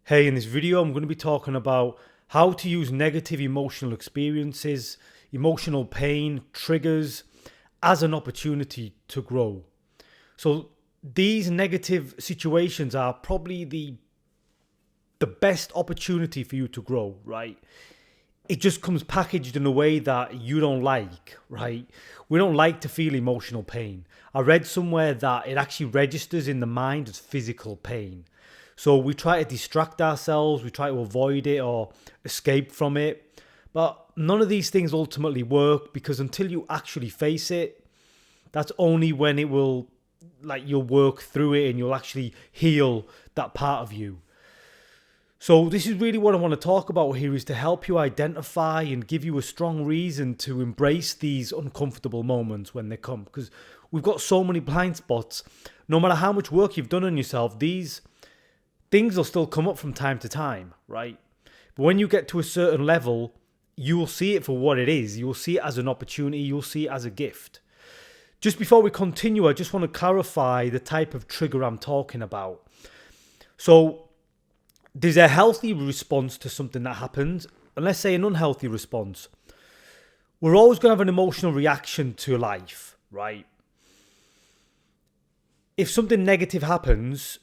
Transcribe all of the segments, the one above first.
Hey, in this video, I'm going to be talking about how to use negative emotional experiences, emotional pain, triggers as an opportunity to grow. So these negative situations are probably the best opportunity for you to grow, right? It just comes packaged in a way that you don't like, right? We don't like to feel emotional pain. I read somewhere that it actually registers in the mind as physical pain. So we try to distract ourselves, we try to avoid it or escape from it. But none of these things ultimately work, because until you actually face it, that's only when it will, you'll work through it and you'll actually heal that part of you. So this is really what I want to talk about here, is to help you identify and give you a strong reason to embrace these uncomfortable moments when they come. Because we've got so many blind spots. No matter how much work you've done on yourself, these things will still come up from time to time, right? But when you get to a certain level, you will see it for what it is. You will see it as an opportunity. You'll see it as a gift. Just before we continue, I just want to clarify the type of trigger I'm talking about. So there's a healthy response to something that happens, and let's say an unhealthy response. We're always going to have an emotional reaction to life, right? If something negative happens,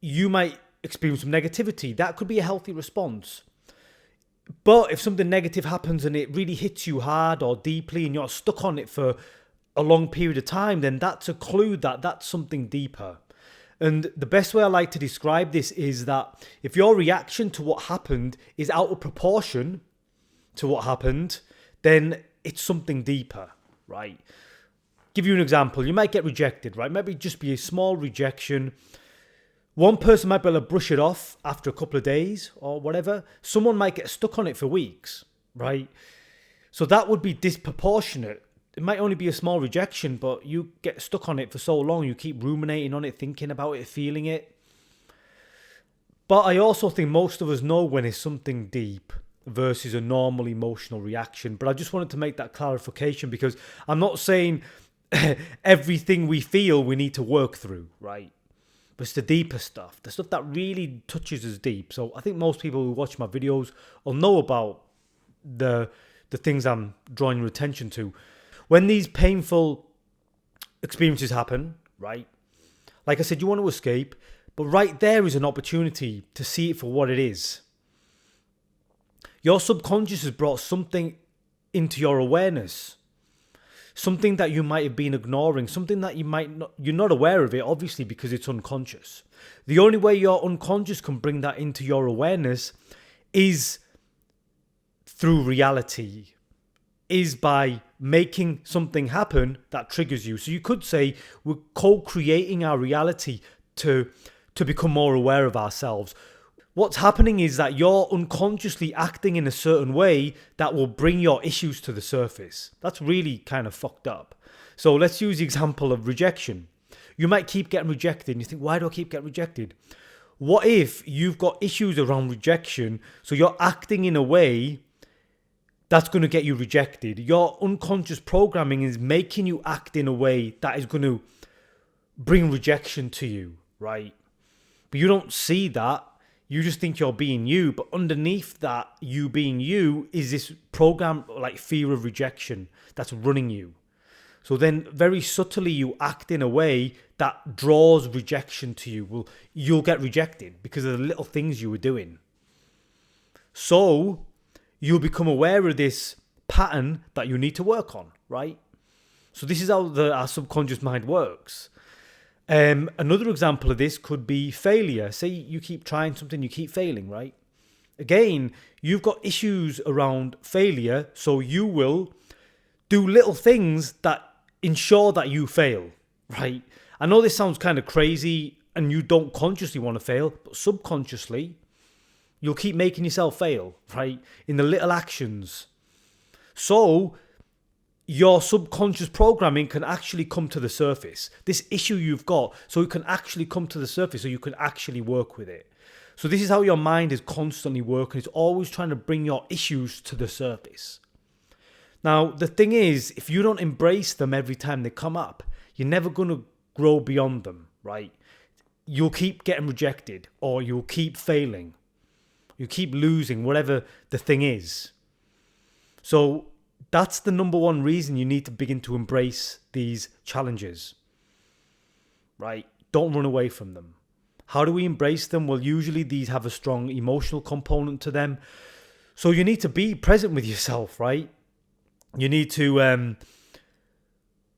you might experience some negativity. That could be a healthy response. But if something negative happens and it really hits you hard or deeply and you're stuck on it for a long period of time, then that's a clue that that's something deeper. And the best way I like to describe this is that if your reaction to what happened is out of proportion to what happened, then it's something deeper, right? Give you an example. You might get rejected, right? Maybe just be a small rejection. One person might be able to brush it off after a couple of days or whatever. Someone might get stuck on it for weeks, right? So that would be disproportionate. It might only be a small rejection, but you get stuck on it for so long. You keep ruminating on it, thinking about it, feeling it. But I also think most of us know when it's something deep versus a normal emotional reaction. But I just wanted to make that clarification, because I'm not saying everything we feel we need to work through, right? But it's the deeper stuff, the stuff that really touches us deep. So I think most people who watch my videos will know about the things I'm drawing your attention to. When these painful experiences happen, right? Like I said, you want to escape, but right there is an opportunity to see it for what it is. Your subconscious has brought something into your awareness. Something that you might have been ignoring, something that you're not aware of it, obviously, because it's unconscious. The only way your unconscious can bring that into your awareness is through reality, is by making something happen that triggers you. So you could say we're co-creating our reality to become more aware of ourselves. What's happening is that you're unconsciously acting in a certain way that will bring your issues to the surface. That's really kind of fucked up. So let's use the example of rejection. You might keep getting rejected and you think, why do I keep getting rejected? What if you've got issues around rejection, so you're acting in a way that's going to get you rejected? Your unconscious programming is making you act in a way that is going to bring rejection to you, right? But you don't see that. You just think you're being you, but underneath that you being you is this program, like fear of rejection, that's running you. So then very subtly you act in a way that draws rejection to you. Well, you'll get rejected because of the little things you were doing. So you'll become aware of this pattern that you need to work on, right? So this is how our subconscious mind works. Another example of this could be failure. Say you keep trying something, you keep failing, right? Again, you've got issues around failure, so you will do little things that ensure that you fail, right? I know this sounds kind of crazy and you don't consciously want to fail, but subconsciously, you'll keep making yourself fail, right? In the little actions. So your subconscious programming can actually come to the surface. This issue you've got, so it can actually come to the surface, so you can actually work with it. So this is how your mind is constantly working. It's always trying to bring your issues to the surface. Now, the thing is, if you don't embrace them every time they come up, you're never going to grow beyond them, right? you'll keep getting rejected, or you'll keep failing. You keep losing, whatever the thing is. So that's the number one reason you need to begin to embrace these challenges, right? Don't run away from them. How do we embrace them? Well, usually these have a strong emotional component to them. So you need to be present with yourself, right? You need to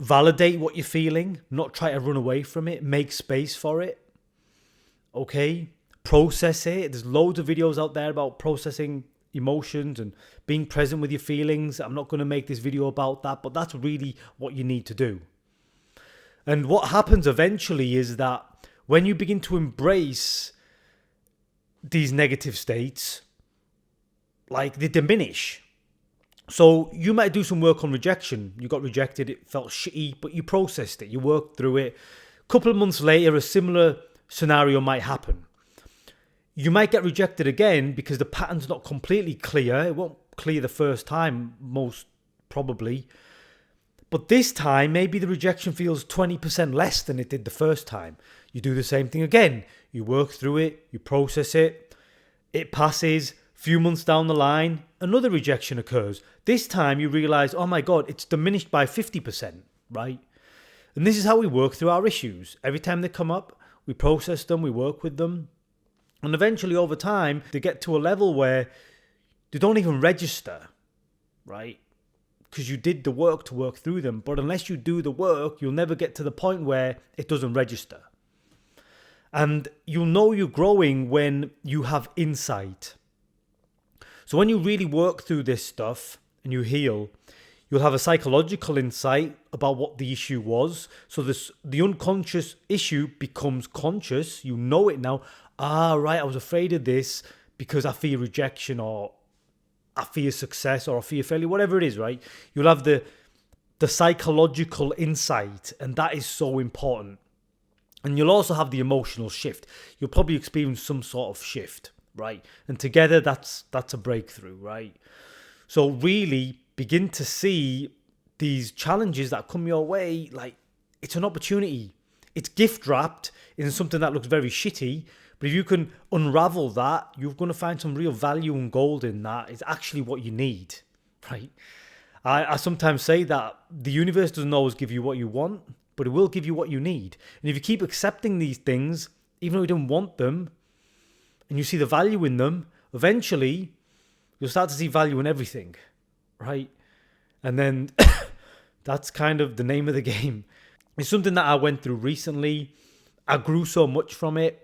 validate what you're feeling, not try to run away from it, make space for it, okay? Process it. There's loads of videos out there about processing emotions and being present with your feelings. I'm not going to make this video about that, but that's really what you need to do. And what happens eventually is that when you begin to embrace these negative states, like, they diminish. So you might do some work on rejection. You got rejected, it felt shitty, but you processed it, you worked through it. A couple of months later, a similar scenario might happen. You might get rejected again because the pattern's not completely clear. It won't clear the first time, most probably. But this time, maybe the rejection feels 20% less than it did the first time. You do the same thing again. You work through it, you process it, it passes. Few months down the line, another rejection occurs. This time you realize, oh my God, it's diminished by 50%, right? And this is how we work through our issues. Every time they come up, we process them, we work with them. And eventually over time, they get to a level where they don't even register, right? Because you did the work to work through them. But unless you do the work, you'll never get to the point where it doesn't register. And you'll know you're growing when you have insight. So when you really work through this stuff and you heal, you'll have a psychological insight about what the issue was. So the unconscious issue becomes conscious. You know it now. Right, I was afraid of this because I fear rejection, or I fear success, or I fear failure, whatever it is, right? You'll have the psychological insight, and that is so important. And you'll also have the emotional shift. You'll probably experience some sort of shift, right? And together, that's a breakthrough, right? So really begin to see these challenges that come your way like it's an opportunity. It's gift wrapped in something that looks very shitty, but if you can unravel that, you're going to find some real value and gold in that. It's actually what you need, right? I sometimes say that the universe doesn't always give you what you want, but it will give you what you need. And if you keep accepting these things, even though you don't want them, and you see the value in them, eventually you'll start to see value in everything, right? And then that's kind of the name of the game. It's something that I went through recently. I grew so much from it.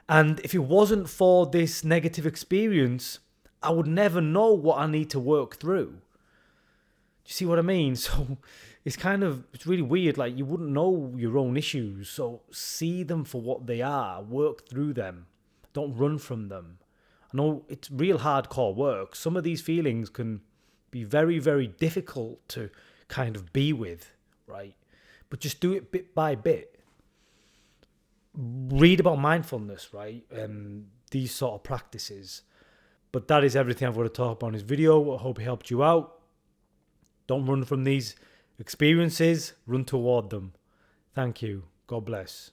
And if it wasn't for this negative experience, I would never know what I need to work through. Do you see what I mean? So it's really weird. Like, you wouldn't know your own issues. So see them for what they are. Work through them. Don't run from them. I know it's real hardcore work. Some of these feelings can be very, very difficult to kind of be with, right? But just do it bit by bit. Read about mindfulness, right? These sort of practices. But that is everything I've got to talk about in this video. I hope it helped you out. Don't run from these experiences. Run toward them. Thank you. God bless.